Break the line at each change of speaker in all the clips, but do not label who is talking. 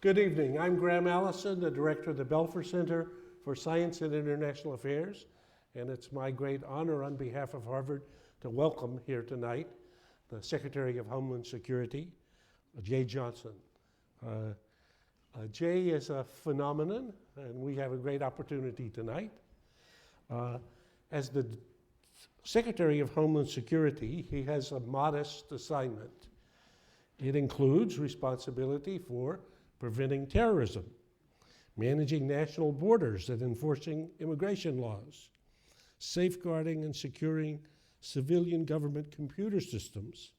Good evening. I'm Graham Allison, the director of the Belfer Center for Science and International Affairs, and it's my great honor on behalf of Harvard to welcome here tonight the Secretary of Homeland Security, Jeh Johnson. Jeh is a phenomenon, and we have a great opportunity tonight. As the Secretary of Homeland Security, he has a modest assignment. It includes responsibility for preventing terrorism, managing national borders and enforcing immigration laws, safeguarding and securing civilian government computer systems,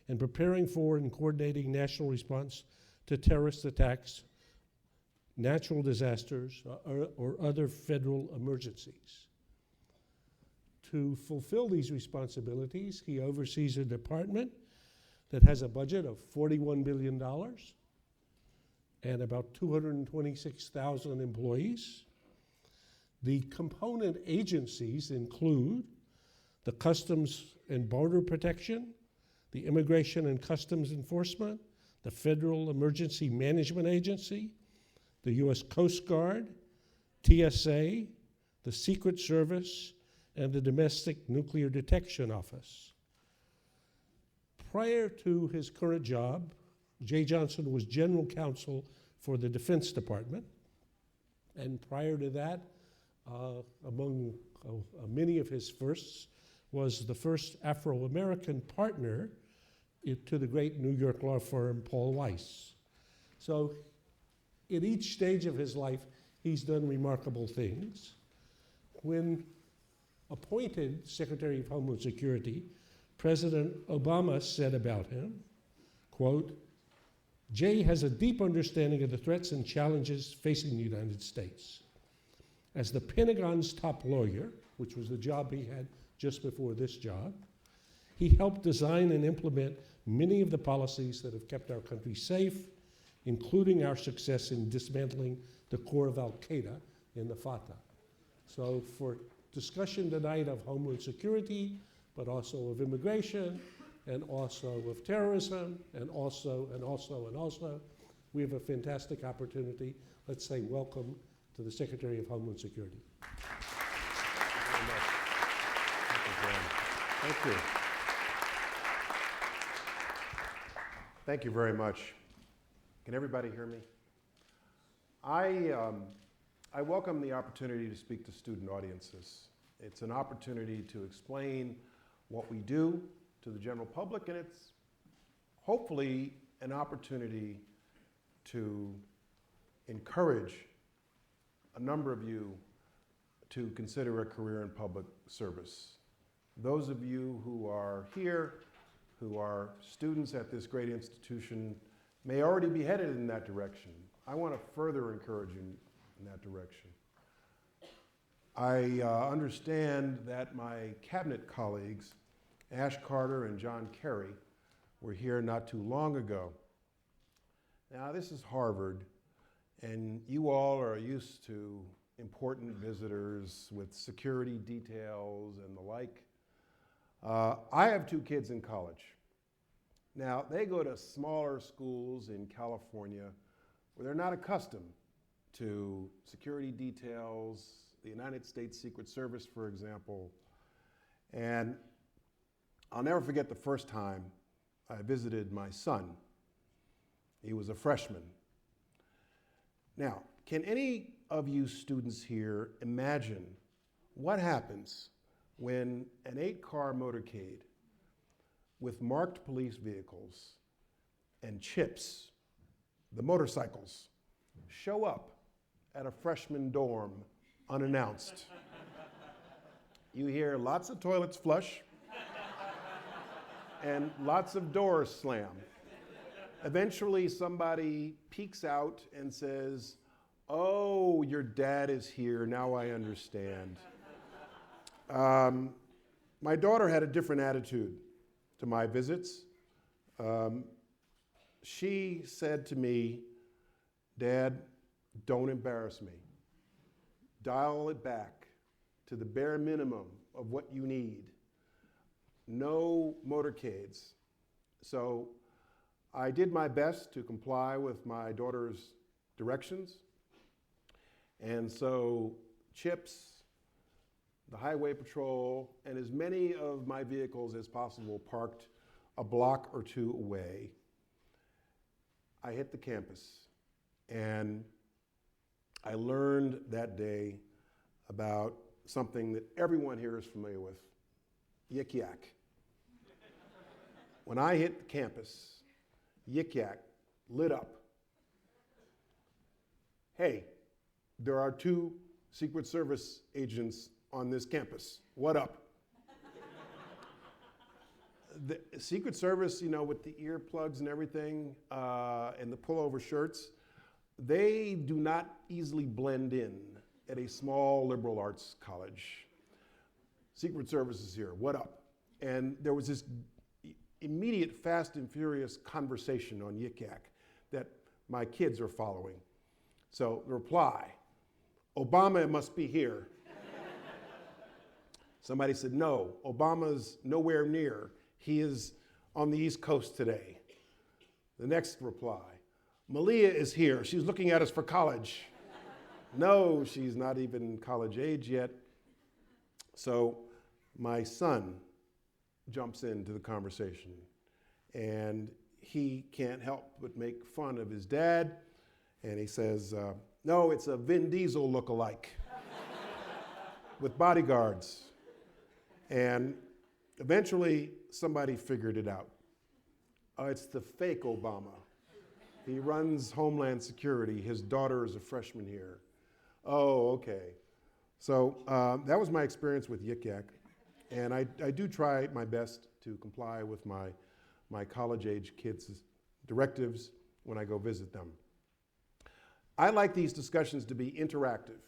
and preparing for and coordinating national response to terrorist attacks, natural disasters, or other federal emergencies. To fulfill these responsibilities, he oversees a department that has a budget of $41 billion and about 226,000 employees. The component agencies include the Customs and Border Protection, the Immigration and Customs Enforcement, the Federal Emergency Management Agency, the U.S. Coast Guard, TSA, the Secret Service, and the Domestic Nuclear Detection Office. Prior to his current job, Jeh Johnson was General Counsel for the Defense Department, and prior to that, among many of his firsts, was the first Afro-American partner to the great New York law firm Paul Weiss. So at each stage of his life, he's done remarkable things. When appointed Secretary of Homeland Security, President Obama said about him, quote, "Jeh has a deep understanding of the threats and challenges facing the United States. As the Pentagon's top lawyer, which was the job he had just before this job, he helped design and implement many of the policies that have kept our country safe, including our success in dismantling the core of Al-Qaeda in the Fatah." So for discussion tonight of Homeland Security, but also of immigration, and also of terrorism, and also, we have a fantastic opportunity. Let's say welcome to the Secretary of Homeland Security.
Thank you. Thank you very much. Can everybody hear me? I welcome the opportunity to speak to student audiences. It's an opportunity to explain what we do to the general public, and it's hopefully an opportunity to encourage a number of you to consider a career in public service. Those of you who are here, who are students at this great institution, may already be headed in that direction. I want to further encourage you in that direction. I understand that my cabinet colleagues, Ash Carter and John Kerry, were here not too long ago. Now, this is Harvard, and you all are used to important visitors with security details and the like. I have two kids in college. Now, they go to smaller schools in California where they're not accustomed to security details, the United States Secret Service, for example. And I'll never forget the first time I visited my son. He was a freshman. Now, can any of you students here imagine what happens when an 8-car motorcade with marked police vehicles and chips, the motorcycles, show up at a freshman dorm unannounced? You hear lots of toilets flush and lots of doors slam. Eventually, somebody peeks out and says, "Oh, your dad is here, now I understand." My daughter had a different attitude to my visits. She said to me, "Dad, don't embarrass me. Dial it back to the bare minimum of what you need. No motorcades." So I did my best to comply with my daughter's directions. And so CHIPS, the highway patrol, and as many of my vehicles as possible parked a block or two away, I hit the campus. And I learned that day about something that everyone here is familiar with, Yik Yak. When I hit the campus, Yik Yak lit up. Hey, there are 2 Secret Service agents on this campus. What up? The Secret Service, you know, with the earplugs and everything, and the pullover shirts, they do not easily blend in at a small liberal arts college. Secret Service is here, what up? And there was this immediate fast and furious conversation on Yik Yak that my kids are following. So the reply, Obama must be here. Somebody said, no, Obama's nowhere near. He is on the East Coast today. The next reply, Malia is here. She's looking at us for college. No, she's not even college age yet. So my son jumps into the conversation, and he can't help but make fun of his dad, and he says, no, it's a Vin Diesel look-alike with bodyguards. And eventually, somebody figured it out. It's the fake Obama. He runs Homeland Security. His daughter is a freshman here. Oh, okay. So that was my experience with Yik Yak. And I do try my best to comply with my college-age kids' directives when I go visit them. I like these discussions to be interactive.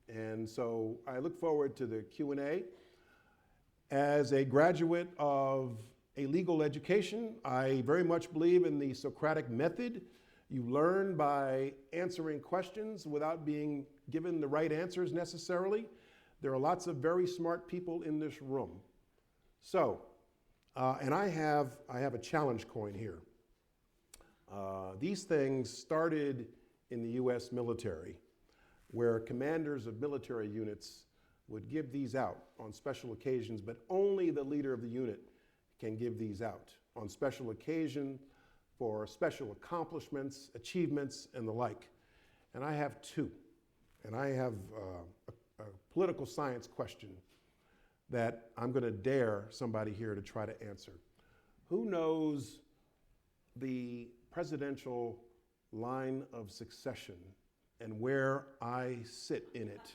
And so I look forward to the Q&A. As a graduate of a legal education, I very much believe in the Socratic method. You learn by answering questions without being given the right answers necessarily. There are lots of very smart people in this room. So, and I have a challenge coin here. These things started in the US military, where commanders of military units would give these out on special occasions, but only the leader of the unit can give these out on special occasion for special accomplishments, achievements, and the like. And I have 2. And I have a political science question that I'm going to dare somebody here to try to answer. Who knows the presidential line of succession and where I sit in it?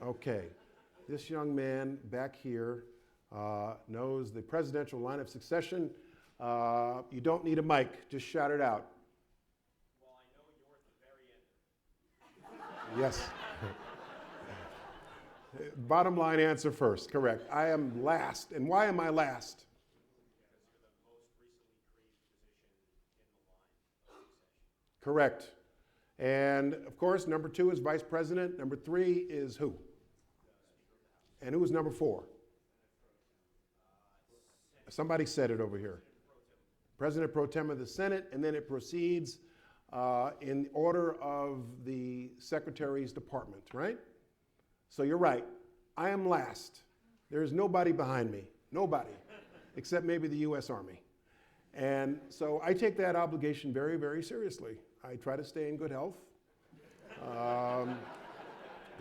Okay, this young man back here knows the presidential line of succession. You don't need a mic, just shout it out.
Well, I know you're at the very end.
Yes. Bottom line answer first, correct. I am last. And why am I last?
Because you're the most recently created position in the line of succession.
Correct. And of course, number 2 is vice president. Number 3 is who? And who is number 4? Somebody said it over here. President pro tem of the Senate, and then it proceeds in order of the Secretary's department, right? So you're right. I am last. There is nobody behind me. Nobody. Except maybe the US Army. And so I take that obligation very, very seriously. I try to stay in good health.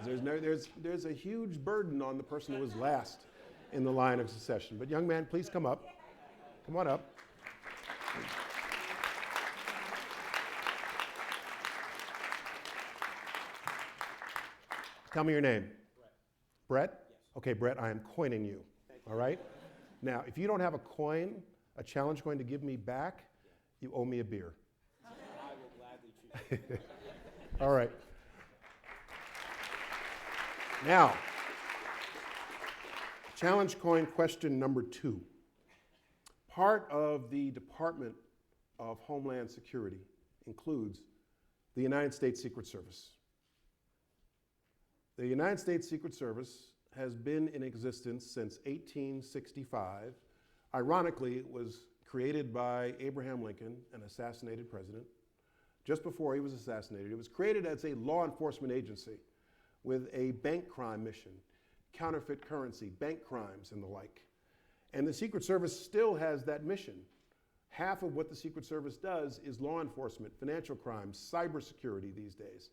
There's a huge burden on the person who is last in the line of succession. But young man, please come up. Come on up. Tell me your name.
Brett.
Brett? Yes. Okay, Brett, I am coining you. All right? Now, if you don't have a coin, a challenge coin to give me back, you owe me a beer.
I will gladly choose.
All right. Now, challenge coin question number 2. Part of the Department of Homeland Security includes the United States Secret Service. The United States Secret Service has been in existence since 1865. Ironically, it was created by Abraham Lincoln, an assassinated president, just before he was assassinated. It was created as a law enforcement agency with a bank crime mission, counterfeit currency, bank crimes, and the like. And the Secret Service still has that mission. Half of what the Secret Service does is law enforcement, financial crimes, cybersecurity these days.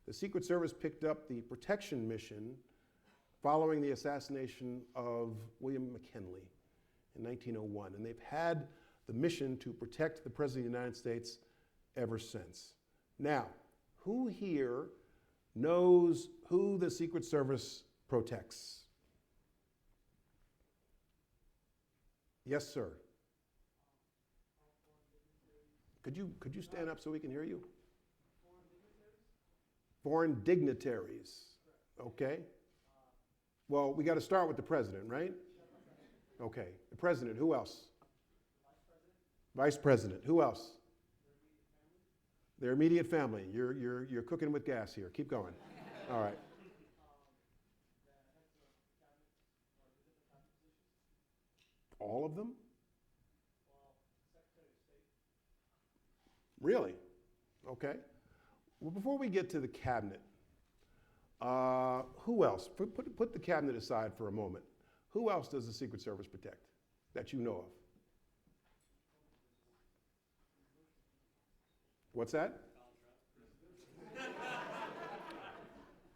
The Secret Service picked up the protection mission following the assassination of William McKinley in 1901. And they've had the mission to protect the President of the United States ever since. Now, who here knows who the Secret Service protects? Yes, sir. Could you stand up so we can hear you? Foreign dignitaries. Okay. Well, we got to start with the president, right? Okay. The president. Who else? Vice president. Who else? Their immediate family. You're cooking with gas here. Keep going. All right. All of them? Really? Okay. Well, before we get to the cabinet, who else? Put the cabinet aside for a moment. Who else does the Secret Service protect that you know of? What's that?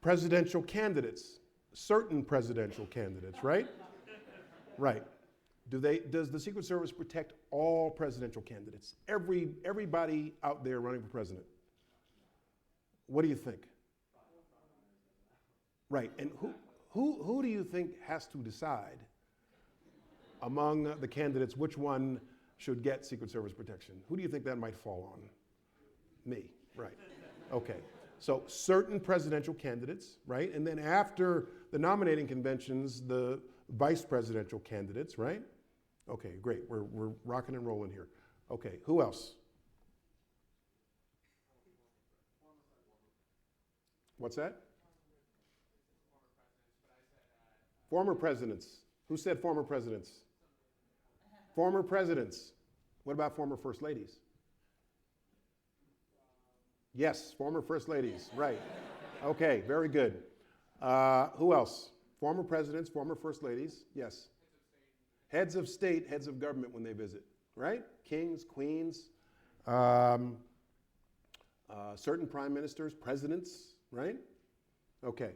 Presidential candidates. Certain presidential candidates, right? Right. Does the Secret Service protect all presidential candidates? Everybody out there running for president? What do you think? Right, and who do you think has to decide among the candidates which one should get Secret Service protection? Who do you think that might fall on? Me, right. Okay, so certain presidential candidates, right? And then after the nominating conventions, the vice presidential candidates, right? Okay, great, we're rocking and rolling here. Okay, who else? What's that? Former presidents. Who said former presidents? Former presidents. What about former first ladies? Yes, former first ladies, right. Okay, very good. Who else? Former presidents, former first ladies, yes. Heads of state, heads of government when they visit, right? Kings, queens, certain prime ministers, presidents, right? Okay.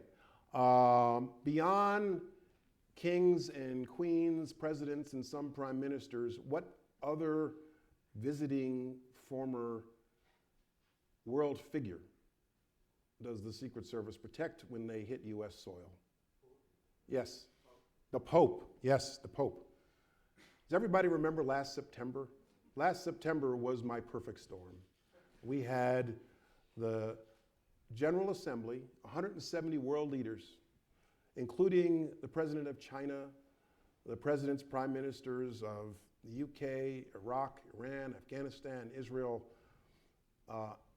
Beyond kings and queens, presidents, and some prime ministers, what other visiting former world figure does the Secret Service protect when they hit U.S. soil? Yes. The Pope. Yes, the Pope. Does everybody remember last September? Last September was my perfect storm. We had the General Assembly, 170 world leaders, including the President of China, the President's Prime Ministers of the UK, Iraq, Iran, Afghanistan, Israel,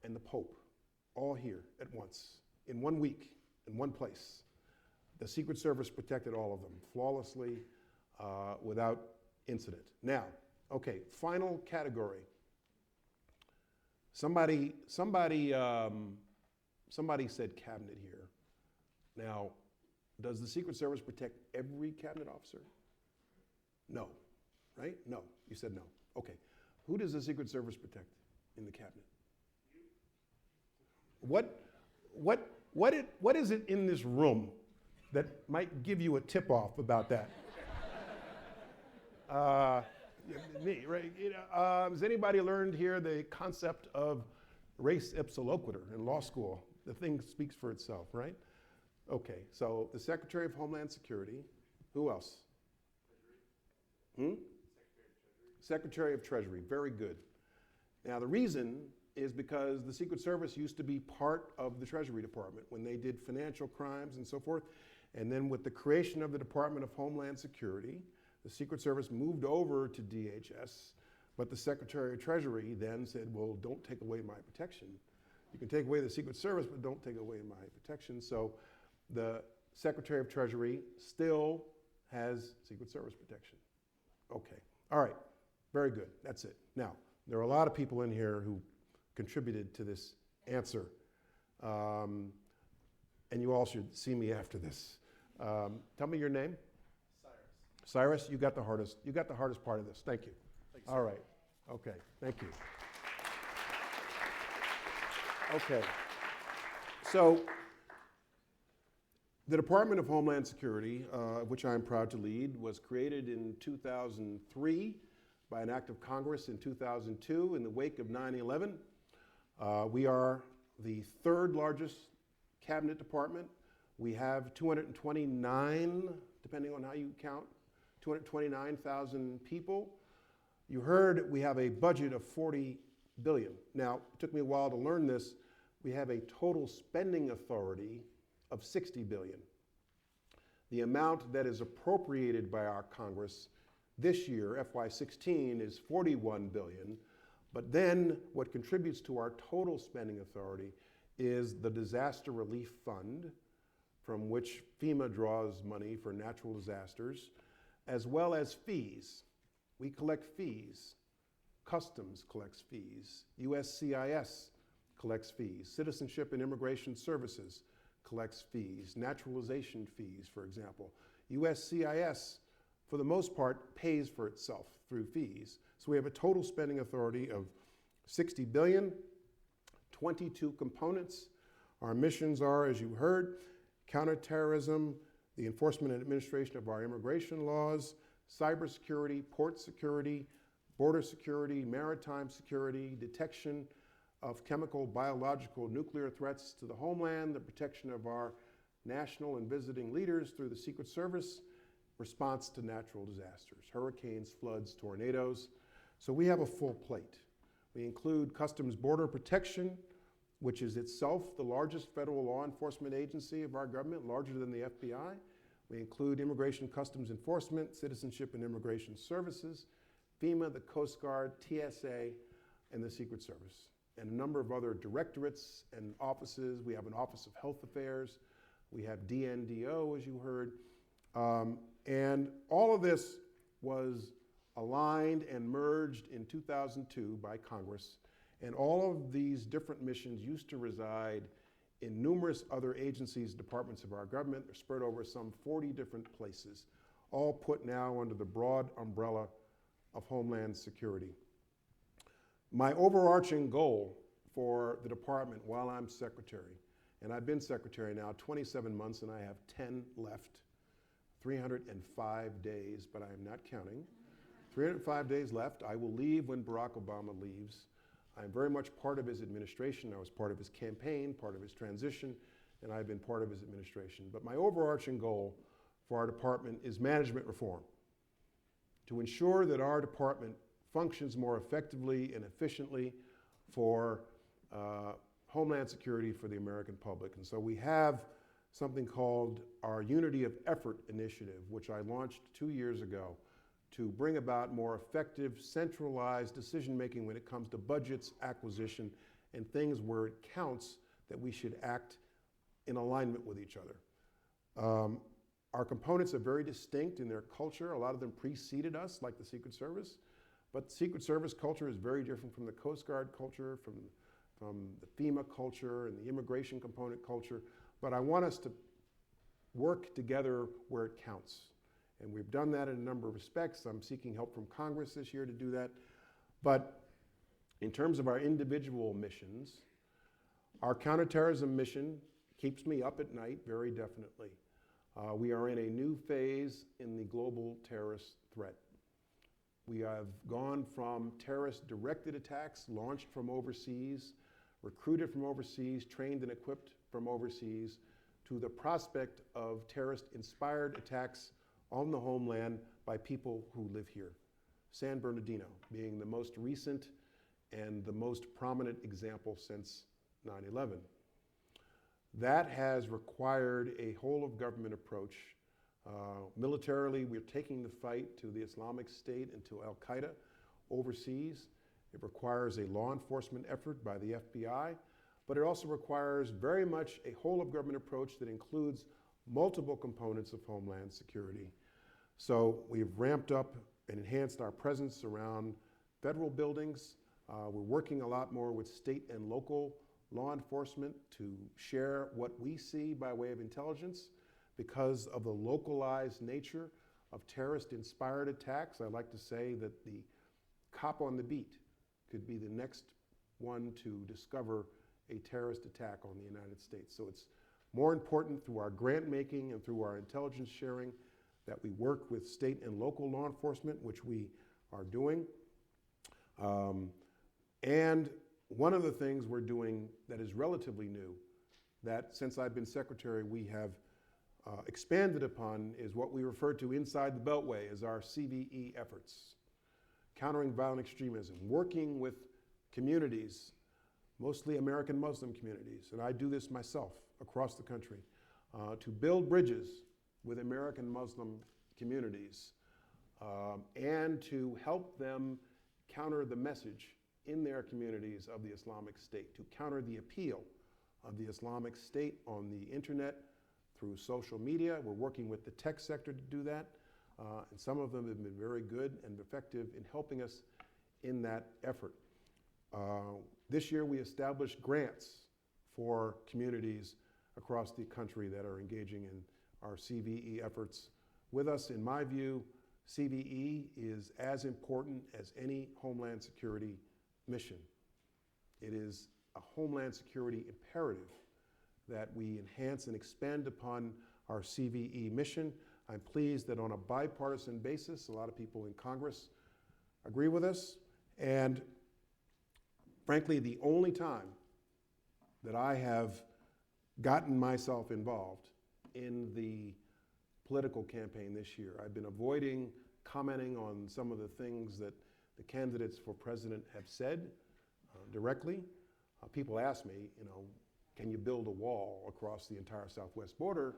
and the Pope, all here at once, in 1 week, in one place. The Secret Service protected all of them flawlessly, without incident. Now, okay, final category. Somebody said cabinet here. Now, does the Secret Service protect every cabinet officer? No, right? No, you said no. Okay, who does the Secret Service protect in the cabinet? What is it in this room that might give you a tip-off about that? Me, right? Has anybody learned here the concept of res ipsa loquitur in law school? The thing speaks for itself, right? Okay, so the Secretary of Homeland Security. Who else? Secretary of Treasury, very good. Now the reason is because the Secret Service used to be part of the Treasury Department when they did financial crimes and so forth. And then with the creation of the Department of Homeland Security, the Secret Service moved over to DHS, but the Secretary of Treasury then said, well, don't take away my protection. You can take away the Secret Service, but don't take away my protection. So the Secretary of Treasury still has Secret Service protection. Okay, all right, very good, that's it. Now, there are a lot of people in here who contributed to this answer. And you all should see me after this. Tell me your name.
Cyrus.
Cyrus, you got the hardest part of this. Thank you.
Thanks.
All right. Okay. Thank you. Okay. So, the Department of Homeland Security, which I'm proud to lead, was created in 2003 by an act of Congress in 2002 in the wake of 9/11. We are the third largest cabinet department. We have 229, depending on how you count, 229,000 people. You heard we have a budget of $40 billion. Now, it took me a while to learn this. We have a total spending authority of $60 billion. The amount that is appropriated by our Congress this year, FY16, is $41 billion. But then what contributes to our total spending authority is the Disaster Relief Fund, from which FEMA draws money for natural disasters, as well as fees. We collect fees. Customs collects fees. USCIS collects fees. Citizenship and Immigration Services collects fees. Naturalization fees, for example. USCIS, for the most part, pays for itself through fees. So we have a total spending authority of $60 billion, 22 components. Our missions are, as you heard, counterterrorism, the enforcement and administration of our immigration laws, cybersecurity, port security, border security, maritime security, detection of chemical, biological, nuclear threats to the homeland, the protection of our national and visiting leaders through the Secret Service, response to natural disasters, hurricanes, floods, tornadoes. So we have a full plate. We include Customs Border Protection, which is itself the largest federal law enforcement agency of our government, larger than the FBI. We include Immigration Customs Enforcement, Citizenship and Immigration Services, FEMA, the Coast Guard, TSA, and the Secret Service, and a number of other directorates and offices. We have an Office of Health Affairs. We have DNDO, as you heard. And all of this was aligned and merged in 2002 by Congress. And all of these different missions used to reside in numerous other agencies, departments of our government. They're spread over some 40 different places, all put now under the broad umbrella of Homeland Security. My overarching goal for the department while I'm secretary, and I've been secretary now 27 months and I have 10 left, 305 days, but I am not counting. 305 days left. I will leave when Barack Obama leaves. I'm very much part of his administration. I was part of his campaign, part of his transition, and I've been part of his administration. But my overarching goal for our department is management reform, to ensure that our department functions more effectively and efficiently for Homeland Security for the American public. And so we have something called our Unity of Effort Initiative, which I launched 2 years ago, to bring about more effective, centralized decision-making when it comes to budgets, acquisition, and things where it counts that we should act in alignment with each other. Our components are very distinct in their culture. A lot of them preceded us, like the Secret Service, but the Secret Service culture is very different from the Coast Guard culture, from the FEMA culture, and the immigration component culture. But I want us to work together where it counts. And we've done that in a number of respects. I'm seeking help from Congress this year to do that. But in terms of our individual missions, our counterterrorism mission keeps me up at night very definitely. We are in a new phase in the global terrorist threat. We have gone from terrorist-directed attacks launched from overseas, recruited from overseas, trained and equipped from overseas, to the prospect of terrorist-inspired attacks on the homeland by people who live here. San Bernardino being the most recent and the most prominent example since 9/11. That has required a whole-of-government approach. Militarily, we're taking the fight to the Islamic State and to Al-Qaeda overseas. It requires a law enforcement effort by the FBI, but it also requires very much a whole-of-government approach that includes multiple components of Homeland Security. So we've ramped up and enhanced our presence around federal buildings, We're working a lot more with state and local law enforcement to share what we see by way of intelligence because of the localized nature of terrorist-inspired attacks. I like to say that the cop on the beat could be the next one to discover a terrorist attack on the United States. So it's more important through our grant making and through our intelligence sharing that we work with state and local law enforcement, which we are doing. And one of the things we're doing that is relatively new, that since I've been secretary we have expanded upon, is what we refer to inside the Beltway as our CVE efforts. Countering violent extremism, working with communities, mostly American Muslim communities, and I do this myself across the country, to build bridges with American Muslim communities and to help them counter the message in their communities of the Islamic State, to counter the appeal of the Islamic State on the internet through social media. We're working with the tech sector to do that, and some of them have been very good and effective in helping us in that effort. This year we established grants for communities across the country that are engaging in our CVE efforts with us. In my view, CVE is as important as any Homeland Security mission. It is a Homeland Security imperative that we enhance and expand upon our CVE mission. I'm pleased that on a bipartisan basis, a lot of people in Congress agree with us, and frankly, the only time that I have gotten myself involved in the political campaign this year. I've been avoiding commenting on some of the things that the candidates for president have said directly. People ask me, can you build a wall across the entire southwest border?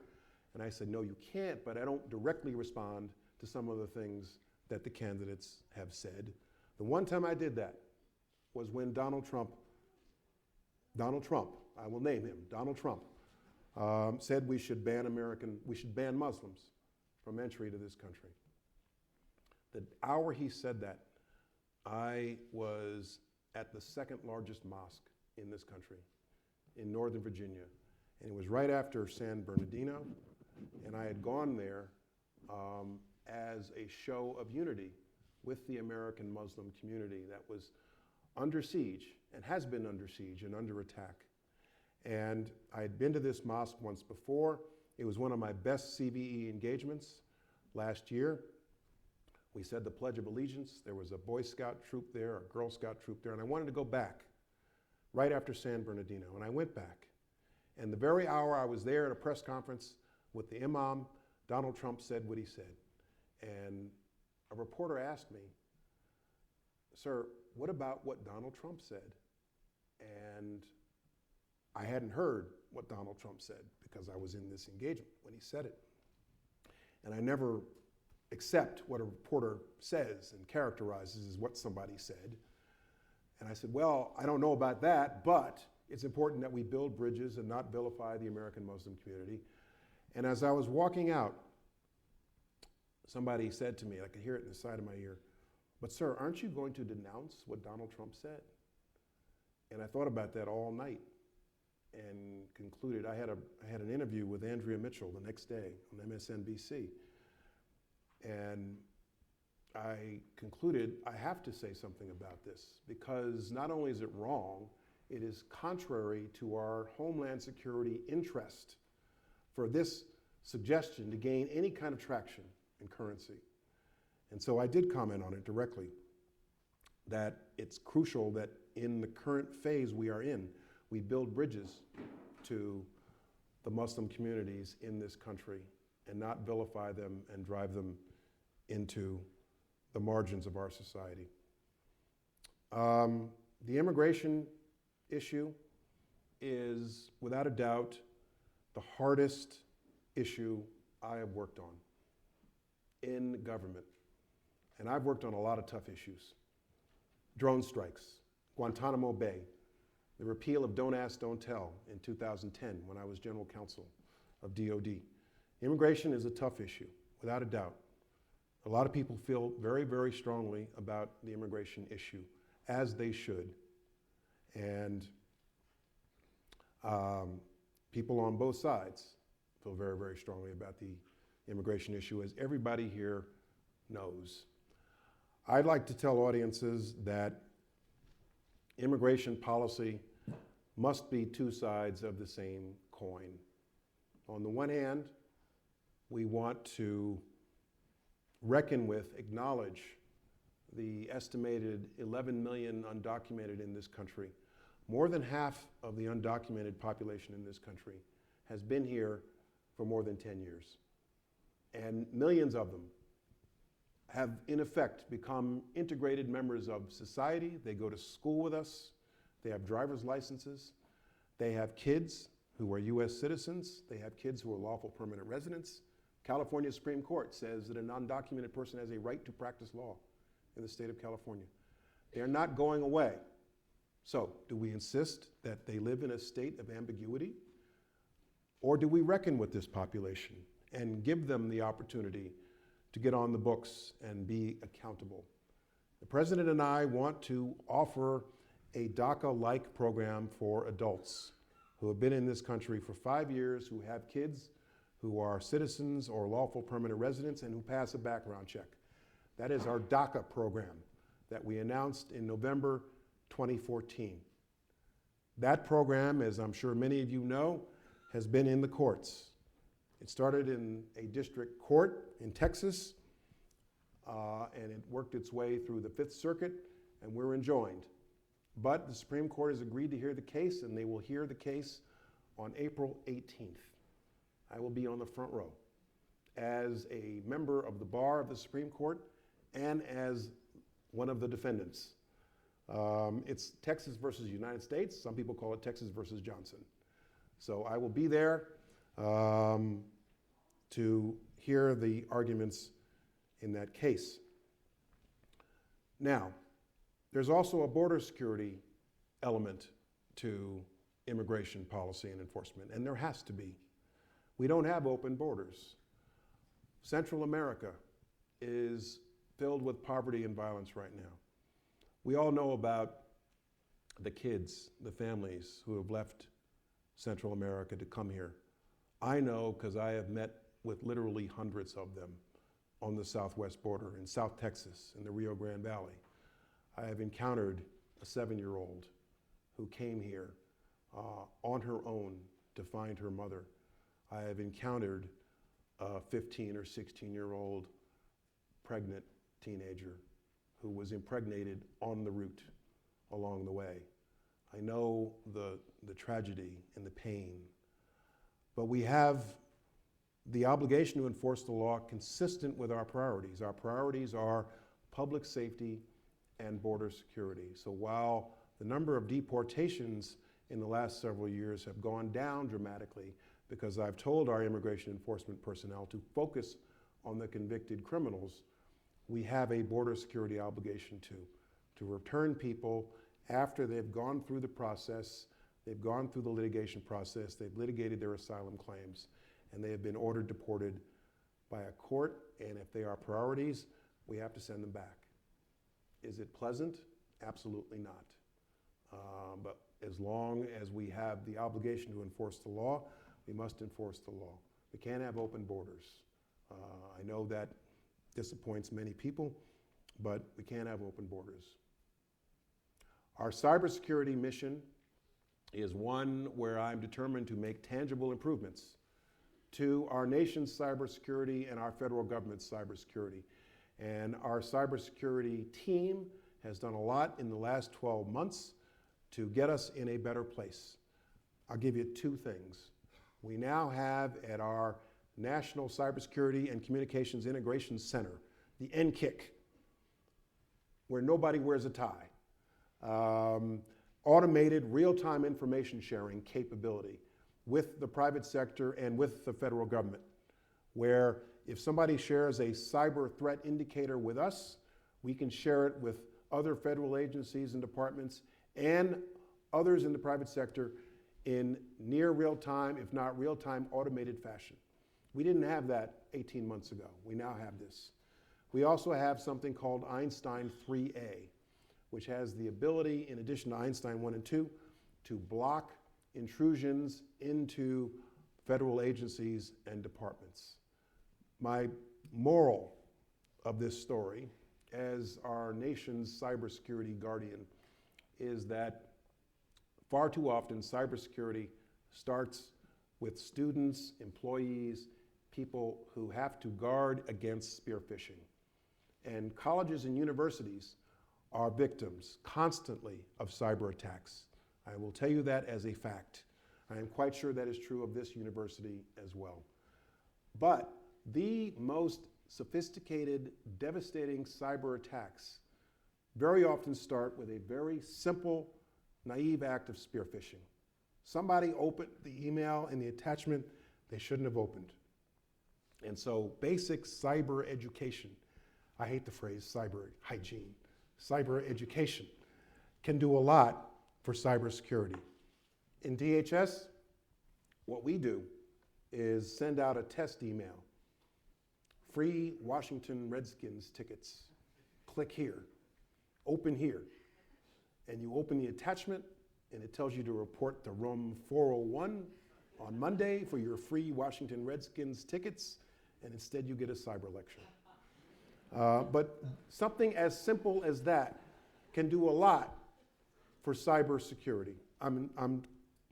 And I said, no, you can't, but I don't directly respond to some of the things that the candidates have said. The one time I did that was when Donald Trump, I will name him, Donald Trump, said we should ban Muslims from entry to this country. The hour he said that, I was at the second largest mosque in this country, in Northern Virginia. And it was right after San Bernardino, and I had gone there as a show of unity with the American Muslim community that was under siege, and has been under siege and under attack. And I had been to this mosque once before. It was one of my best CVE engagements last year. We said the Pledge of Allegiance. There was a Boy Scout troop there, a Girl Scout troop there, and I wanted to go back right after San Bernardino, and I went back. And the very hour I was there at a press conference with the imam, Donald Trump said what he said. And a reporter asked me, sir, what about what Donald Trump said? And I hadn't heard what Donald Trump said because I was in this engagement when he said it. And I never accept what a reporter says and characterizes as what somebody said. And I said, well, I don't know about that, but it's important that we build bridges and not vilify the American Muslim community. And as I was walking out, somebody said to me, I could hear it in the side of my ear, but sir, aren't you going to denounce what Donald Trump said? And I thought about that all night and concluded, I had an interview with Andrea Mitchell the next day on MSNBC. And I concluded I have to say something about this because not only is it wrong, it is contrary to our Homeland Security interest for this suggestion to gain any kind of traction and currency. And so I did comment on it directly, that it's crucial that in the current phase we are in, we build bridges to the Muslim communities in this country and not vilify them and drive them into the margins of our society. The immigration issue is, without a doubt, the hardest issue I have worked on in government. And I've worked on a lot of tough issues. Drone strikes, Guantanamo Bay, the repeal of Don't Ask, Don't Tell in 2010 when I was general counsel of DOD. Immigration is a tough issue, without a doubt. A lot of people feel very, very strongly about the immigration issue, as they should. And people on both sides feel very, very strongly about the immigration issue, as everybody here knows. I'd like to tell audiences that immigration policy must be two sides of the same coin. On the one hand, we want to reckon with, acknowledge the estimated 11 million undocumented in this country. More than half of the undocumented population in this country has been here for more than 10 years. And millions of them have, in effect, become integrated members of society. They go to school with us. They have driver's licenses. They have kids who are US citizens. They have kids who are lawful permanent residents. California Supreme Court says that a non-documented person has a right to practice law in the state of California. They are not going away. So, do we insist that they live in a state of ambiguity? Or do we reckon with this population and give them the opportunity to get on the books and be accountable? The President and I want to offer a DACA-like program for adults who have been in this country for 5 years, who have kids, who are citizens or lawful permanent residents, and who pass a background check. That is our DACA program that we announced in November 2014. That program, as I'm sure many of you know, has been in the courts. It started in a district court in Texas, and it worked its way through the Fifth Circuit, and we're enjoined. But the Supreme Court has agreed to hear the case, and they will hear the case on April 18th. I will be on the front row as a member of the bar of the Supreme Court and as one of the defendants. It's Texas versus United States. Some people call it Texas versus Johnson. So I will be there to hear the arguments in that case. Now, there's also a border security element to immigration policy and enforcement, and there has to be. We don't have open borders. Central America is filled with poverty and violence right now. We all know about the kids, the families who have left Central America to come here. I know because I have met with literally hundreds of them on the southwest border, in South Texas, in the Rio Grande Valley. I have encountered a 7-year-old who came here on her own to find her mother. I have encountered a 15 or 16-year-old pregnant teenager who was impregnated on the route along the way. I know the tragedy and the pain, but we have the obligation to enforce the law consistent with our priorities. Our priorities are public safety and border security. So while the number of deportations in the last several years have gone down dramatically, because I've told our immigration enforcement personnel to focus on the convicted criminals, we have a border security obligation to return people after they've gone through the process, they've gone through the litigation process, they've litigated their asylum claims, and they have been ordered deported by a court, and if they are priorities, we have to send them back. Is it pleasant? Absolutely not. But as long as we have the obligation to enforce the law, we must enforce the law. We can't have open borders. I know that disappoints many people, but we can't have open borders. Our cybersecurity mission is one where I'm determined to make tangible improvements to our nation's cybersecurity and our federal government's cybersecurity. And our cybersecurity team has done a lot in the last 12 months to get us in a better place. I'll give you two things. We now have at our National Cybersecurity and Communications Integration Center, the NCIC, where nobody wears a tie, automated real-time information sharing capability with the private sector and with the federal government, where if somebody shares a cyber threat indicator with us, we can share it with other federal agencies and departments and others in the private sector in near real-time, if not real-time automated fashion. We didn't have that 18 months ago. We now have this. We also have something called Einstein 3A, which has the ability, in addition to Einstein 1 and 2, to block intrusions into federal agencies and departments. My moral of this story, as our nation's cybersecurity guardian, is that far too often cybersecurity starts with students, employees, people who have to guard against spear phishing. And colleges and universities are victims constantly of cyber attacks. I will tell you that as a fact. I am quite sure that is true of this university as well. But the most sophisticated, devastating cyber attacks very often start with a very simple, naive act of spear phishing. Somebody opened the email and the attachment they shouldn't have opened. And so basic cyber education, I hate the phrase cyber hygiene, cyber education can do a lot for cybersecurity. In DHS, what we do is send out a test email. Free Washington Redskins tickets. Click here, open here. And you open the attachment and it tells you to report to room 401 on Monday for your free Washington Redskins tickets, and instead you get a cyber lecture. But something as simple as that can do a lot for cybersecurity. I'm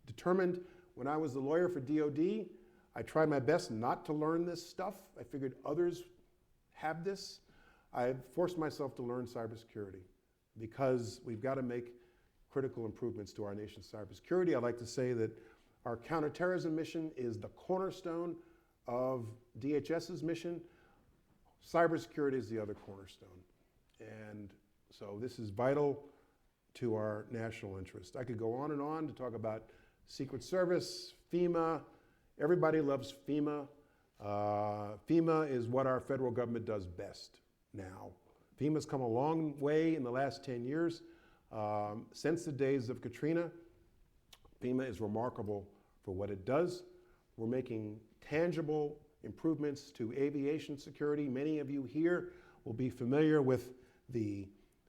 determined. When I was the lawyer for DOD, I tried my best not to learn this stuff. I figured others have this. I forced myself to learn cybersecurity because we've got to make critical improvements to our nation's cybersecurity. I'd like to say that our counterterrorism mission is the cornerstone of DHS's mission. Cybersecurity is the other cornerstone. And so this is vital to our national interest. I could go on to talk about Secret Service, FEMA. Everybody loves FEMA. FEMA is what our federal government does best now. FEMA's come a long way in the last 10 years. Since the days of Katrina, FEMA is remarkable for what it does. We're making tangible improvements to aviation security. Many of you here will be familiar with the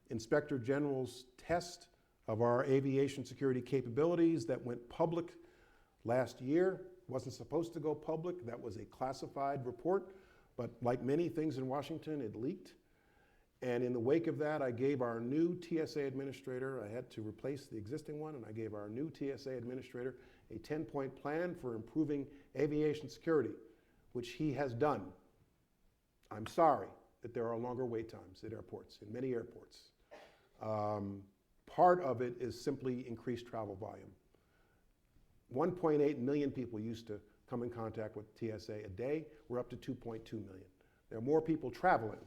Inspector General's test of our aviation security capabilities that went public last year. Wasn't supposed to go public. That was a classified report, but like many things in Washington, it leaked. And in the wake of that, I gave our new TSA administrator, I had to replace the existing one, and I gave our new TSA administrator a 10-point plan for improving aviation security, which he has done. I'm sorry that there are longer wait times at airports, in many airports. Part of it is simply increased travel volume. 1.8 million people used to come in contact with TSA a day. We're up to 2.2 million. There are more people traveling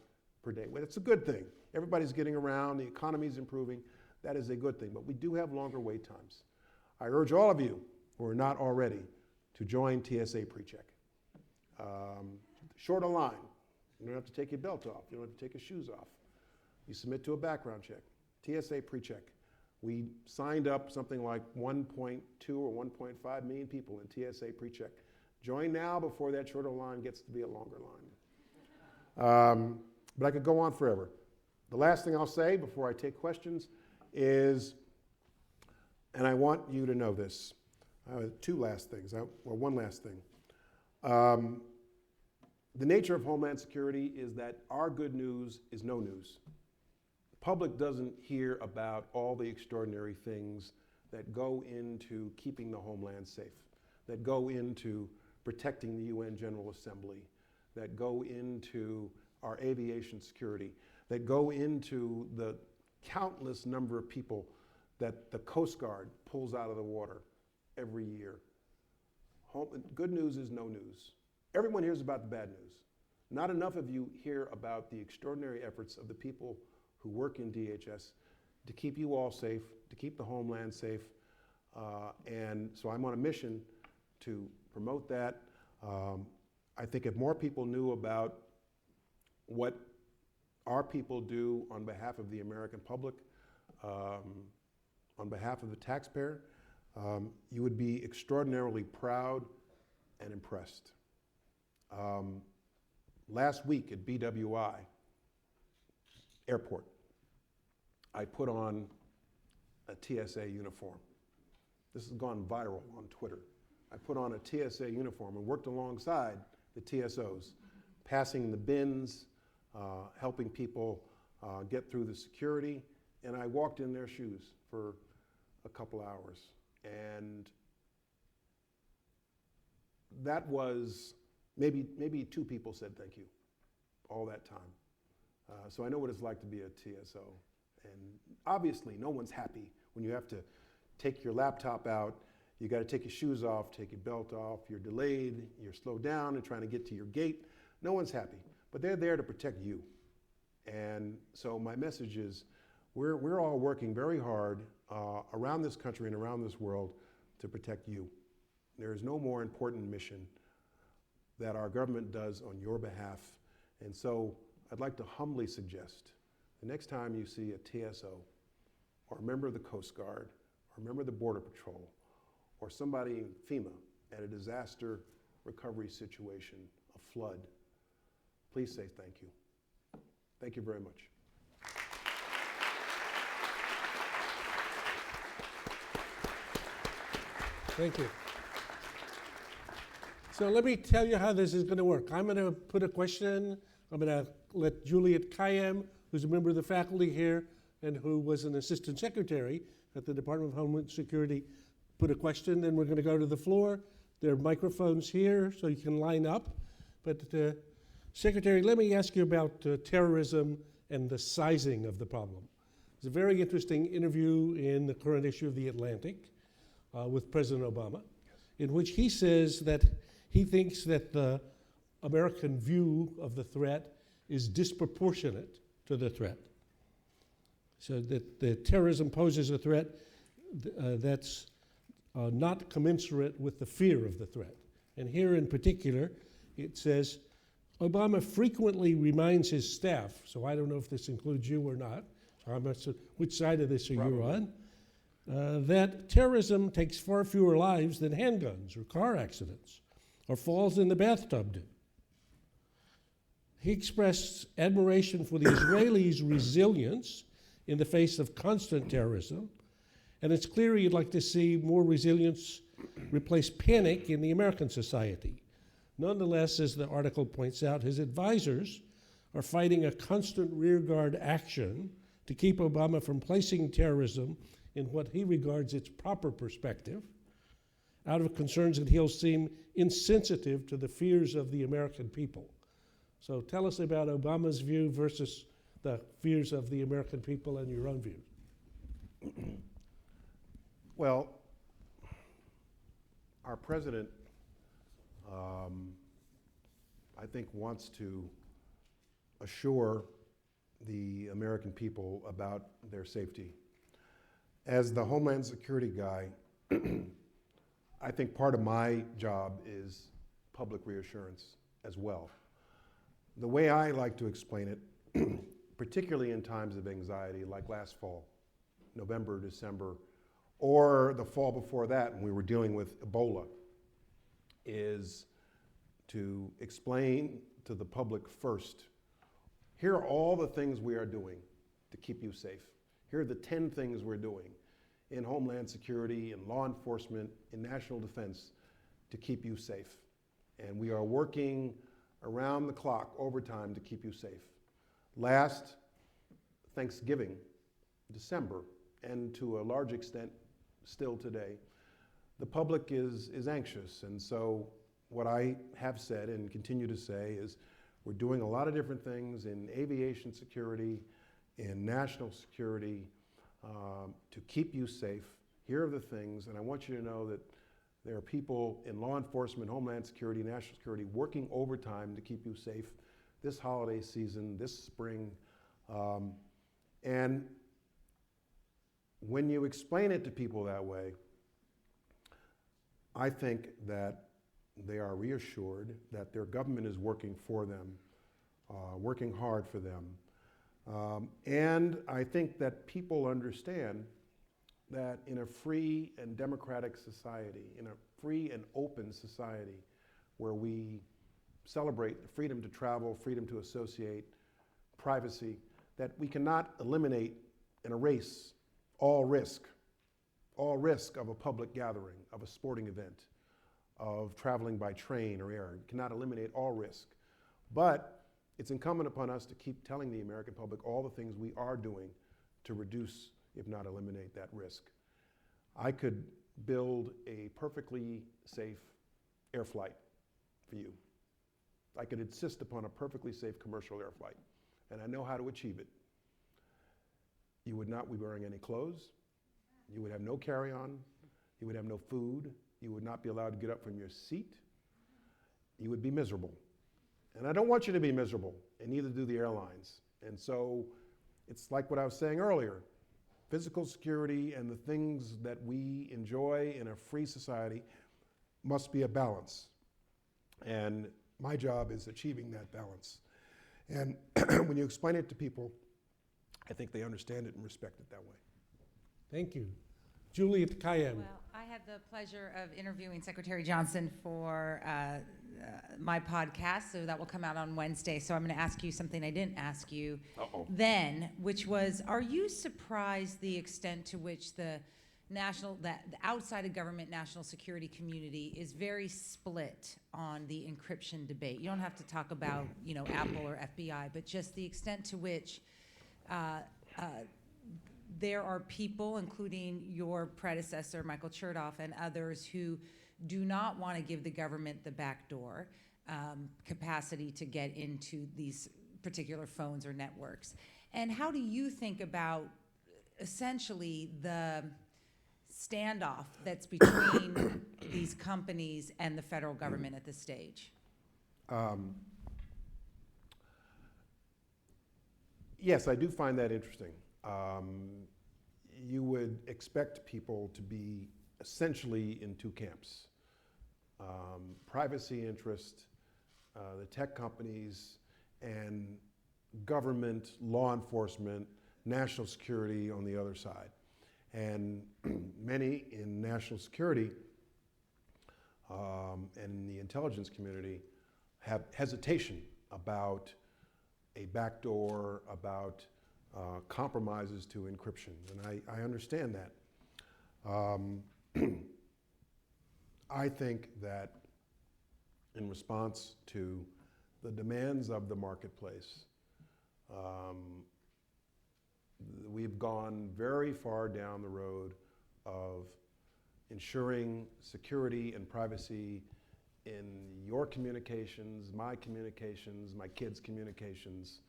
per day. Well, it's a good thing. Everybody's getting around, the economy's improving. That is a good thing, but we do have longer wait times. I urge all of you who are not already to join TSA PreCheck. Short a line. You don't have to take your belt off. You don't have to take your shoes off. You submit to a background check. TSA PreCheck. We signed up something like 1.2 or 1.5 million people in TSA PreCheck. Join now before that shorter line gets to be a longer line. But I could go on forever. The last thing I'll say before I take questions is, and I want you to know this, two last things, or one last thing. The nature of Homeland Security is that our good news is no news. The public doesn't hear about all the extraordinary things that go into keeping the homeland safe, that go into protecting the UN General Assembly, that go into our aviation security, that go into the countless number of people that the Coast Guard pulls out of the water every year. Good news is no news. Everyone hears about the bad news. Not enough of you hear about the extraordinary efforts of the people who work in DHS to keep you all safe, to keep the homeland safe. And so I'm on a mission to promote that. I think if more people knew about what our people do on behalf of the American public, on behalf of the taxpayer, you would be extraordinarily proud and impressed. Last week at BWI Airport, I put on a TSA uniform. This has gone viral on Twitter. I put on a TSA uniform and worked alongside the TSOs, passing the bins, helping people get through the security, and I walked in their shoes for a couple hours. And that was, maybe 2 people said thank you all that time. So I know what it's like to be a TSO. And obviously, no one's happy when you have to take your laptop out, you got to take your shoes off, take your belt off, you're delayed, you're slowed down and trying to get to your gate. No one's happy, but they're there to protect you. And so my message is, we're all working very hard around this country and around this world to protect you. There is no more important mission that our government does on your behalf. And so I'd like to humbly suggest, the next time you see a TSO, or a member of the Coast Guard, or a member of the Border Patrol, or somebody in FEMA at a disaster recovery situation, a flood, please say thank you. Thank you very much.
Thank you. So let me tell you how this is going to work. I'm going to put a question. I'm going to let Juliet Kayem, who's a member of the faculty here and who was an assistant secretary at the Department of Homeland Security, put a question. Then we're going to go to the floor. There are microphones here, so you can line up. But Secretary, let me ask you about terrorism and the sizing of the problem. There's a very interesting interview in the current issue of The Atlantic with President Obama, in which he says that he thinks that the American view of the threat is disproportionate to the threat. So that the terrorism poses a threat that's not commensurate with the fear of the threat. And here in particular, it says, Obama frequently reminds his staff, so I don't know if this includes you or not, so I'm not sure which side of this are you on, that terrorism takes far fewer lives than handguns or car accidents or falls in the bathtub do. He expressed admiration for the Israelis' resilience in the face of constant terrorism, and it's clear he'd like to see more resilience replace panic in the American society. Nonetheless, as the article points out, his advisors are fighting a constant rearguard action to keep Obama from placing terrorism in what he regards its proper perspective, out of concerns that he'll seem insensitive to the fears of the American people. So tell us about Obama's view versus the fears of the American people and your own views.
Well, our president, I think, wants to assure the American people about their safety. As the Homeland Security guy, I think part of my job is public reassurance as well. The way I like to explain it, particularly in times of anxiety like last fall, November, December, or the fall before that when we were dealing with Ebola, is to explain to the public first, here are all the things we are doing to keep you safe. Here are the 10 things we're doing in Homeland Security, in law enforcement, in national defense to keep you safe. And we are working around the clock, overtime, to keep you safe. Last Thanksgiving, December, and to a large extent still today, the public is anxious. And so what I have said and continue to say is we're doing a lot of different things in aviation security, in national security, to keep you safe. Here are the things, and I want you to know that there are people in law enforcement, Homeland Security, national security, working overtime to keep you safe this holiday season, this spring. And when you explain it to people that way, I think that they are reassured that their government is working for them, working hard for them. And I think that people understand that in a free and democratic society, in a free and open society where we celebrate the freedom to travel, freedom to associate, privacy, that we cannot eliminate and erase all risk of a public gathering, of a sporting event, of traveling by train or air. You cannot eliminate all risk. But it's incumbent upon us to keep telling the American public all the things we are doing to reduce, if not eliminate, that risk. I could build a perfectly safe air flight for you. I could insist upon a perfectly safe commercial air flight, and I know how to achieve it. You would not be wearing any clothes. You would have no carry-on. You would have no food. You would not be allowed to get up from your seat. You would be miserable. And I don't want you to be miserable, and neither do the airlines. And so it's like what I was saying earlier. Physical security and the things that we enjoy in a free society must be a balance. And my job is achieving that balance. And when you explain it to people, I think they understand it and respect it that way.
Thank you. Juliet Kayyem.
Well, I had the pleasure of interviewing Secretary Johnson for my podcast, so that will come out on Wednesday. So I'm going to ask you something I didn't ask you then, which was, are you surprised the extent to which the outside of government national security community is very split on the encryption debate? You don't have to talk about, Apple or FBI, but just the extent to which there are people, including your predecessor, Michael Chertoff, and others who do not want to give the government the backdoor capacity to get into these particular phones or networks. And how do you think about essentially the standoff that's between these companies and the federal government at this stage?
Yes, I do find that interesting. You would expect people to be essentially in two camps. Privacy interest, the tech companies, and government, law enforcement, national security on the other side. And many in national security and in the intelligence community have hesitation about a backdoor, about compromises to encryption, and I understand that. I think that in response to the demands of the marketplace, we've gone very far down the road of ensuring security and privacy in your communications, my kids' communications,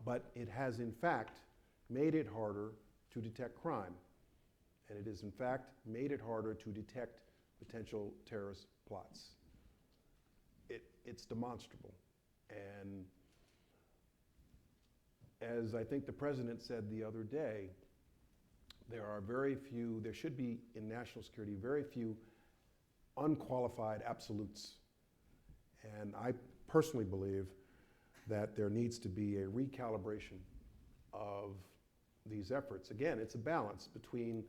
but it has in fact made it harder to detect crime. And it has in fact made it harder to detect potential terrorist plots. It's demonstrable. And as I think the president said the other day, there should be in national security very few unqualified absolutes. And I personally believe that there needs to be a recalibration of these efforts. Again, it's a balance between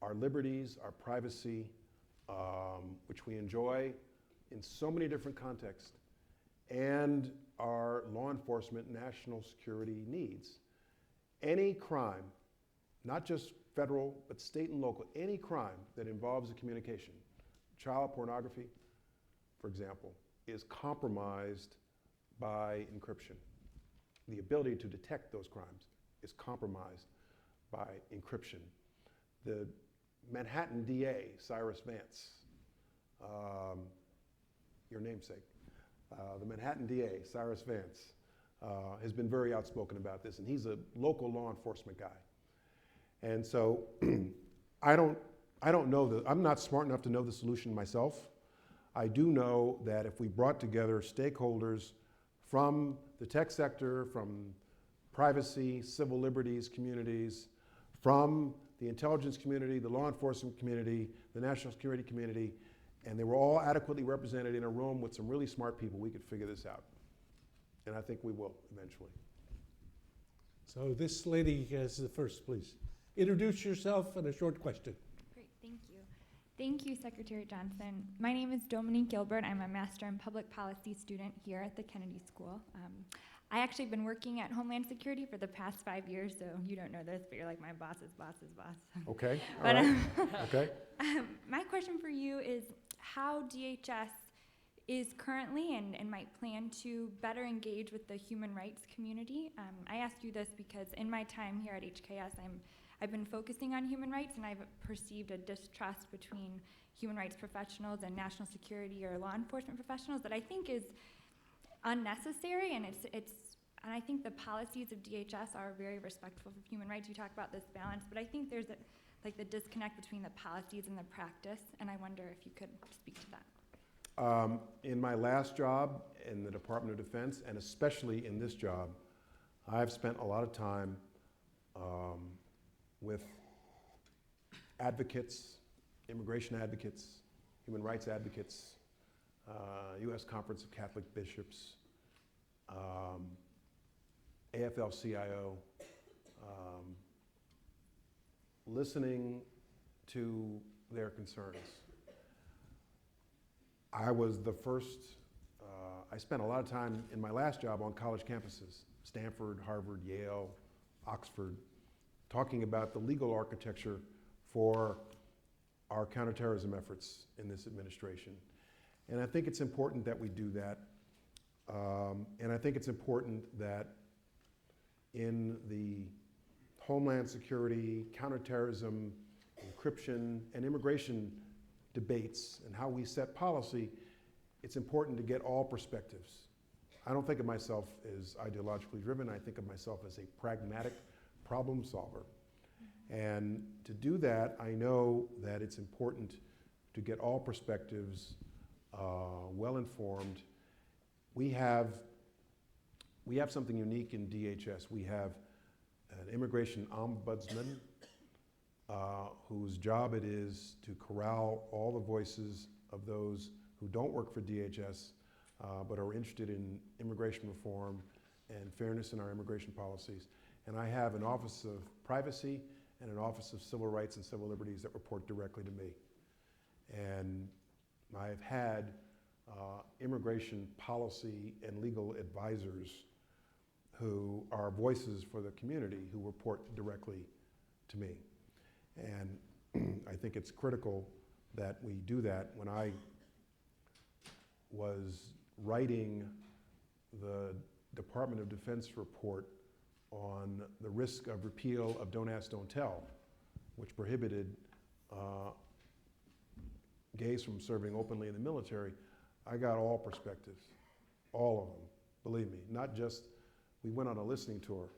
our liberties, our privacy, which we enjoy in so many different contexts, and our law enforcement national security needs. Any crime, not just federal, but state and local, any crime that involves a communication, child pornography, for example, is compromised by encryption. The ability to detect those crimes is compromised by encryption. The Manhattan DA, Cyrus Vance, your namesake, the Manhattan DA, Cyrus Vance, has been very outspoken about this, and he's a local law enforcement guy. And so I don't know I'm not smart enough to know the solution myself. I do know that if we brought together stakeholders from the tech sector, from privacy, civil liberties communities, from the intelligence community, the law enforcement community, the national security community, and they were all adequately represented in a room with some really smart people, we could figure this out. And I think we will eventually.
So this lady has the first, please. Introduce yourself and a short question.
Great, thank you. Thank you, Secretary Johnson. My name is Dominique Gilbert. I'm a Master in Public Policy student here at the Kennedy School. I actually have been working at Homeland Security for the past 5 years, so you don't know this, but you're like my boss's boss's boss.
Okay, all
But
right, okay.
my question for you is how DHS is currently and might plan to better engage with the human rights community. I ask you this because in my time here at HKS, I've been focusing on human rights, and I've perceived a distrust between human rights professionals and national security or law enforcement professionals that I think is unnecessary, and and I think the policies of DHS are very respectful of human rights. You talk about this balance, but I think there's the disconnect between the policies and the practice, and I wonder if you could speak to that.
In my last job in the Department of Defense, and especially in this job, I've spent a lot of time with advocates, immigration advocates, human rights advocates, U.S. Conference of Catholic Bishops, AFL-CIO, listening to their concerns. I was the first, I spent a lot of time in my last job on college campuses, Stanford, Harvard, Yale, Oxford, talking about the legal architecture for our counterterrorism efforts in this administration. And I think it's important that we do that. And I think it's important that in the Homeland Security, counterterrorism, encryption, and immigration debates and how we set policy, it's important to get all perspectives. I don't think of myself as ideologically driven. I think of myself as a pragmatic problem solver. And to do that, I know that it's important to get all perspectives well informed. We have something unique in DHS. We have an immigration ombudsman whose job it is to corral all the voices of those who don't work for DHS but are interested in immigration reform and fairness in our immigration policies. And I have an Office of Privacy and an Office of Civil Rights and Civil Liberties that report directly to me. And I've had immigration policy and legal advisors who are voices for the community who report directly to me. And I think it's critical that we do that. When I was writing the Department of Defense report on the risk of repeal of Don't Ask, Don't Tell, which prohibited gays from serving openly in the military, I got all perspectives, all of them, believe me. Not just, we went on a listening tour.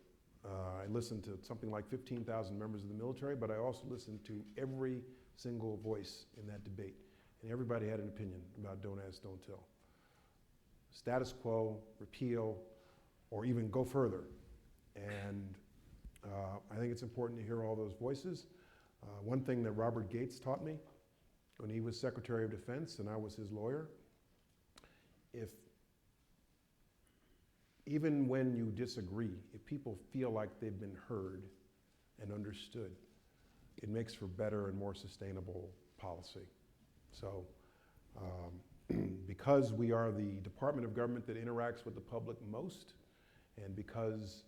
I listened to something like 15,000 members of the military, but I also listened to every single voice in that debate. And everybody had an opinion about Don't Ask, Don't Tell. Status quo, repeal, or even go further. And I think it's important to hear all those voices. One thing that Robert Gates taught me when he was Secretary of Defense and I was his lawyer, even when you disagree, if people feel like they've been heard and understood, it makes for better and more sustainable policy. So because we are the department of government that interacts with the public most, and because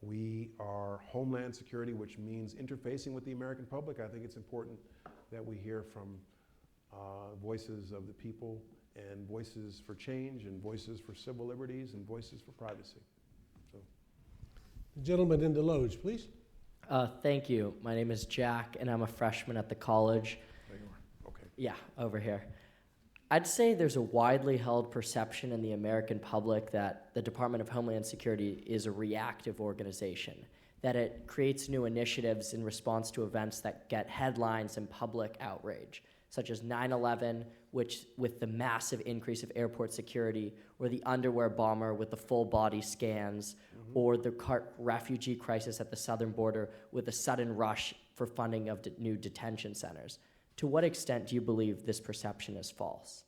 we are Homeland Security, which means interfacing with the American public, I think it's important that we hear from voices of the people, and voices for change, and voices for civil liberties, and voices for privacy. So,
The gentleman in the loge, please.
Thank you. My name is Jack, and I'm a freshman at the college.
there you are. Okay.
Yeah, over here. I'd say there's a widely held perception in the American public that the Department of Homeland Security is a reactive organization, that it creates new initiatives in response to events that get headlines and public outrage, such as 9/11, which with the massive increase of airport security, or the underwear bomber with the full body scans, or the refugee crisis at the southern border with a sudden rush for funding of new detention centers. To what extent do you believe this perception is false?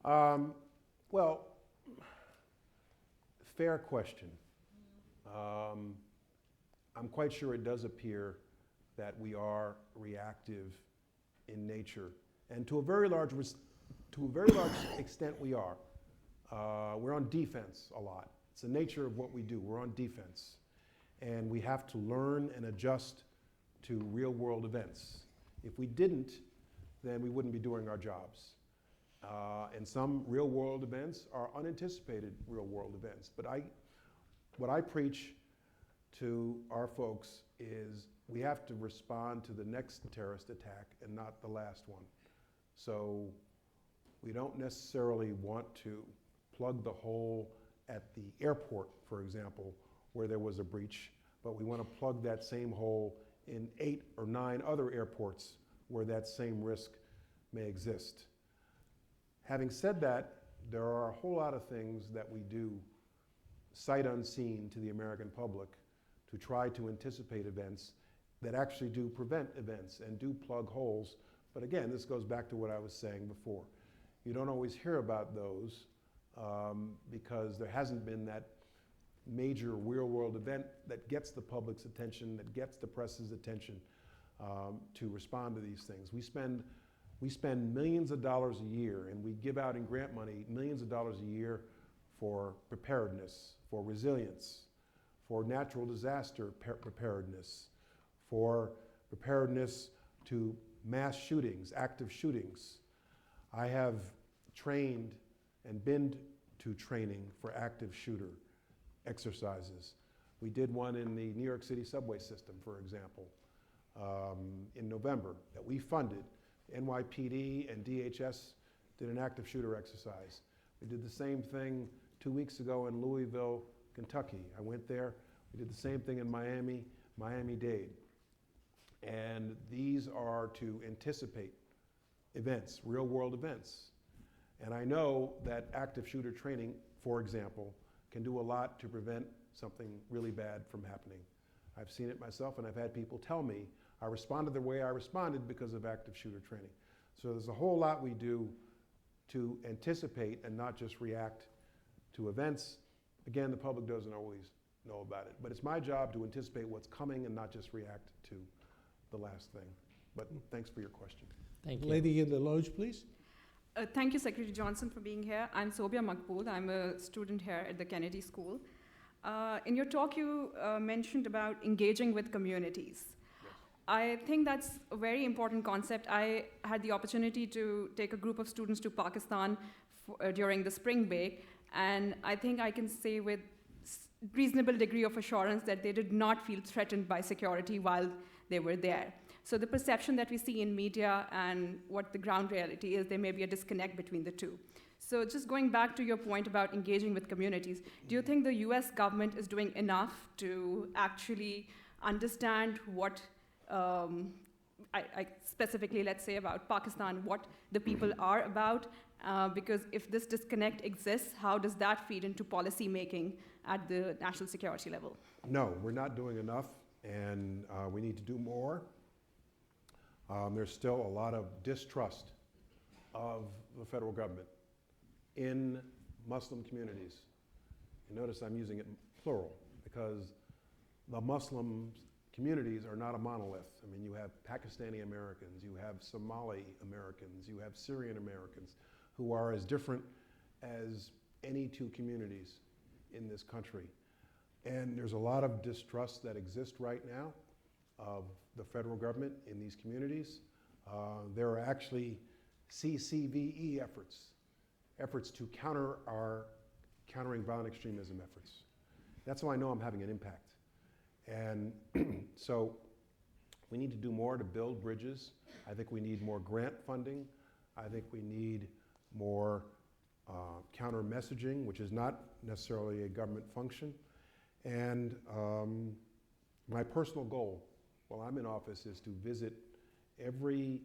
Well, fair question. I'm quite sure it does appear that we are reactive in nature, and to a very large extent we are. We're on defense a lot. It's the nature of what we do. We're on defense. And we have to learn and adjust to real world events. If we didn't, then we wouldn't be doing our jobs. And some real world events are unanticipated real world events. But what I preach to our folks is we have to respond to the next terrorist attack and not the last one. So we don't necessarily want to plug the hole at the airport, for example, where there was a breach, but we want to plug that same hole in 8 or 9 other airports where that same risk may exist. Having said that, there are a whole lot of things that we do sight unseen to the American public to try to anticipate events that actually do prevent events and do plug holes. But again, this goes back to what I was saying before. You don't always hear about those because there hasn't been that major real-world event that gets the public's attention, that gets the press's attention to respond to these things. We spend millions of dollars a year, and we give out in grant money millions of dollars a year for preparedness, for resilience, for natural disaster preparedness, for preparedness to mass shootings, active shootings. I have trained and been to training for active shooter exercises. We did one in the New York City subway system, for example, in November that we funded. NYPD and DHS did an active shooter exercise. We did the same thing 2 weeks ago in Louisville, Kentucky. I went there. We did the same thing in Miami, Miami-Dade. And these are to anticipate events, real world events. And I know that active shooter training, for example, can do a lot to prevent something really bad from happening. I've seen it myself, and I've had people tell me I responded the way I responded because of active shooter training. So there's a whole lot we do to anticipate and not just react to events. Again, the public doesn't always know about it, but it's my job to anticipate what's coming and not just react to the last thing. But thanks for your question.
Thank you.
Lady in the Loge, please.
Thank you, Secretary Johnson, for being here. I'm Sobia Makbood. I'm a student here at the Kennedy School. In your talk, you mentioned about engaging with communities.
Yes.
I think that's a very important concept. I had the opportunity to take a group of students to Pakistan during the spring break, and I think I can say with reasonable degree of assurance that they did not feel threatened by security while they were there. So the perception that we see in media and what the ground reality is, there may be a disconnect between the two. So just going back to your point about engaging with communities, do you think the US government is doing enough to actually understand what, I specifically, let's say about Pakistan, what the people are about? Because if this disconnect exists, how does that feed into policy making at the national security level?
No, we're not doing enough, and we need to do more. There's still a lot of distrust of the federal government in Muslim communities. And notice I'm using it plural because the Muslim communities are not a monolith. I mean, you have Pakistani Americans, you have Somali Americans, you have Syrian Americans who are as different as any two communities in this country. And there's a lot of distrust that exists right now of the federal government in these communities. There are actually CCVE efforts to counter our countering violent extremism efforts. That's how I know I'm having an impact. And so we need to do more to build bridges. I think we need more grant funding. I think we need more counter messaging, which is not necessarily a government function. And my personal goal while I'm in office is to visit every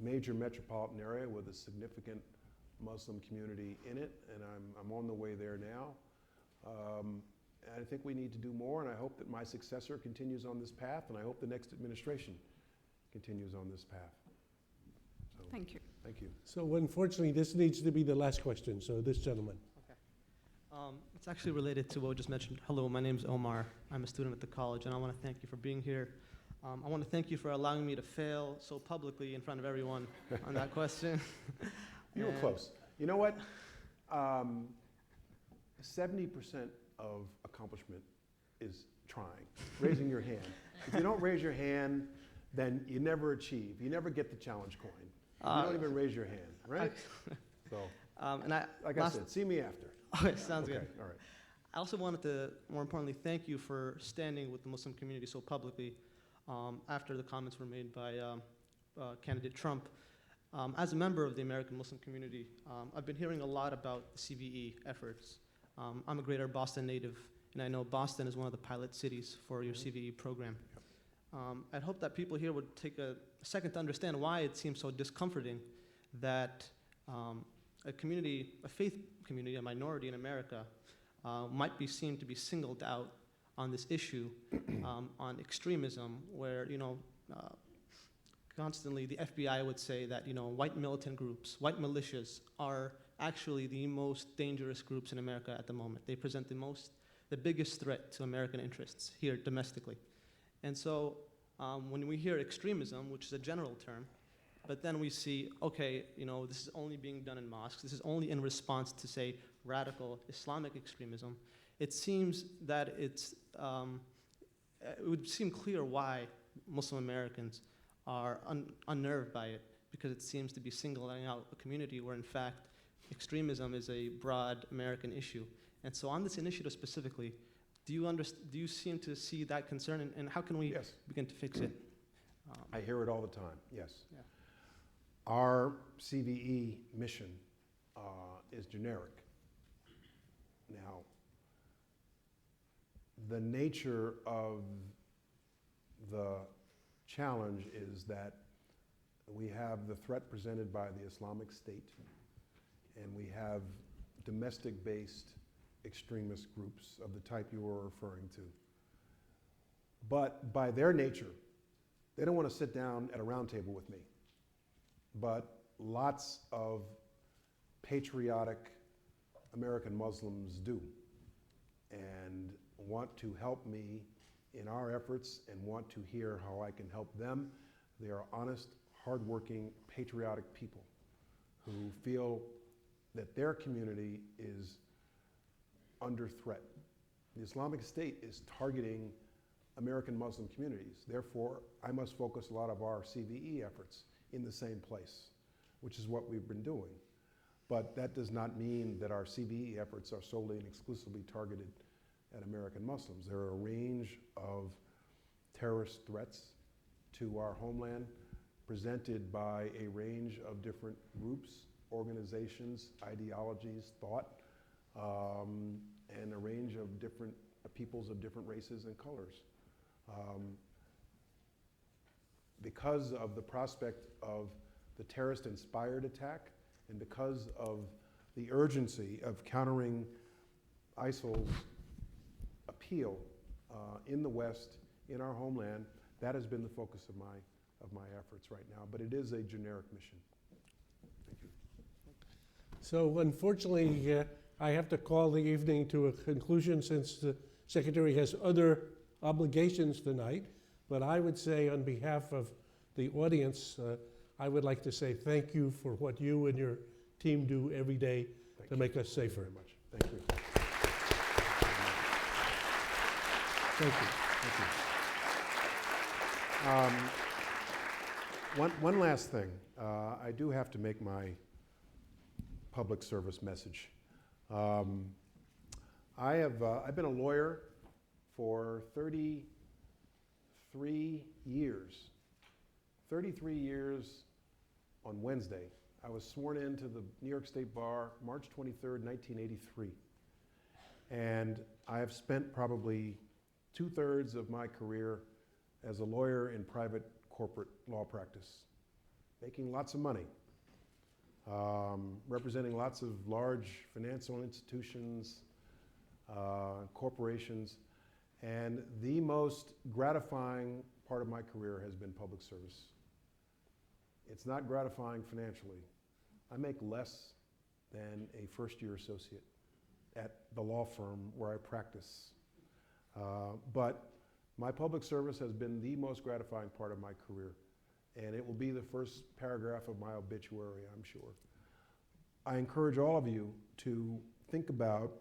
major metropolitan area with a significant Muslim community in it, and I'm on the way there now. And I think we need to do more, and I hope that my successor continues on this path, and I hope the next administration continues on this path. So,
Thank you.
thank you.
So unfortunately, this needs to be the last question, so this gentleman.
It's actually related to what we just mentioned. Hello, my name is Omar. I'm a student at the college, and I want to thank you for being here. I want to thank you for allowing me to fail so publicly in front of everyone on that question.
You were close. You know what? 70% of accomplishment is trying, raising your hand. If you don't raise your hand, then you never achieve. You never get the challenge coin. You don't even raise your hand, right? So,
And I,
like I said, see me after.
okay, sounds
Okay,
good.
all right.
I also wanted to, more importantly, thank you for standing with the Muslim community so publicly after the comments were made by candidate Trump. As a member of the American Muslim community, I've been hearing a lot about the CVE efforts. I'm a greater Boston native, and I know Boston is one of the pilot cities for your CVE program. I'd hope that people here would take a second to understand why it seems so discomforting that a community, a faith community, a minority in America, might be seen to be singled out on this issue, on extremism, where, constantly the FBI would say that, white militant groups, white militias are actually the most dangerous groups in America at the moment. They present the biggest threat to American interests here domestically. And so when we hear extremism, which is a general term, but then we see, okay, this is only being done in mosques, this is only in response to, say, radical Islamic extremism, it seems that it would seem clear why Muslim Americans are unnerved by it, because it seems to be singling out a community where, in fact, extremism is a broad American issue. And so on this initiative specifically, do you seem to see that concern, and how can we
Yes.
begin to fix it?
I hear it all the time, yes.
Yeah.
Our CVE mission is generic. Now, the nature of the challenge is that we have the threat presented by the Islamic State, and we have domestic-based extremist groups of the type you were referring to. But by their nature, they don't want to sit down at a round table with me. But lots of patriotic American Muslims do, and want to help me in our efforts and want to hear how I can help them. They are honest, hardworking, patriotic people who feel that their community is under threat. The Islamic State is targeting American Muslim communities. Therefore, I must focus a lot of our CVE efforts in the same place, which is what we've been doing. But that does not mean that our CVE efforts are solely and exclusively targeted at American Muslims. There are a range of terrorist threats to our homeland presented by a range of different groups, organizations, ideologies, thought, and a range of different peoples of different races and colors. Because of the prospect of the terrorist-inspired attack, and because of the urgency of countering ISIL's appeal in the West, in our homeland, that has been the focus of my efforts right now. But it is a generic mission. Thank you.
So unfortunately, I have to call the evening to a conclusion since the Secretary has other obligations tonight. But I would say on behalf of the audience, I would like to say thank you for what you and your team do every day to make us safer.
Very much. Thank you.
Thank you.
Thank you. One last thing. I do have to make my public service message. I've been a lawyer for 33 years. 33 years on Wednesday. I was sworn into the New York State Bar March 23rd, 1983. And I have spent probably 2/3 of my career as a lawyer in private corporate law practice, making lots of money, representing lots of large financial institutions, corporations, and the most gratifying part of my career has been public service. It's not gratifying financially. I make less than a first-year associate at the law firm where I practice. But my public service has been the most gratifying part of my career, and it will be the first paragraph of my obituary, I'm sure. I encourage all of you to think about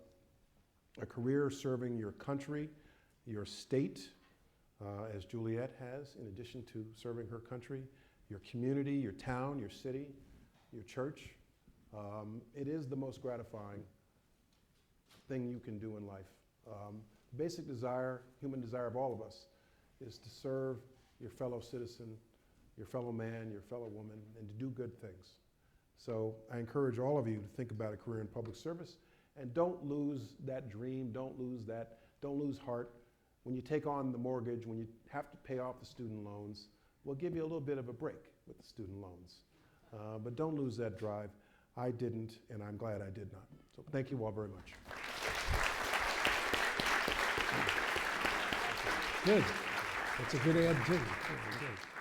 a career serving your country, your state, as Juliet has, in addition to serving her country, your community, your town, your city, your church. It is the most gratifying thing you can do in life. Basic desire, human desire of all of us, is to serve your fellow citizen, your fellow man, your fellow woman, and to do good things. So I encourage all of you to think about a career in public service, and don't lose that dream, don't lose heart. When you take on the mortgage, when you have to pay off the student loans, we'll give you a little bit of a break with the student loans. But don't lose that drive. I didn't, and I'm glad I did not. So thank you all very much.
Good. That's a good ad, too. Good.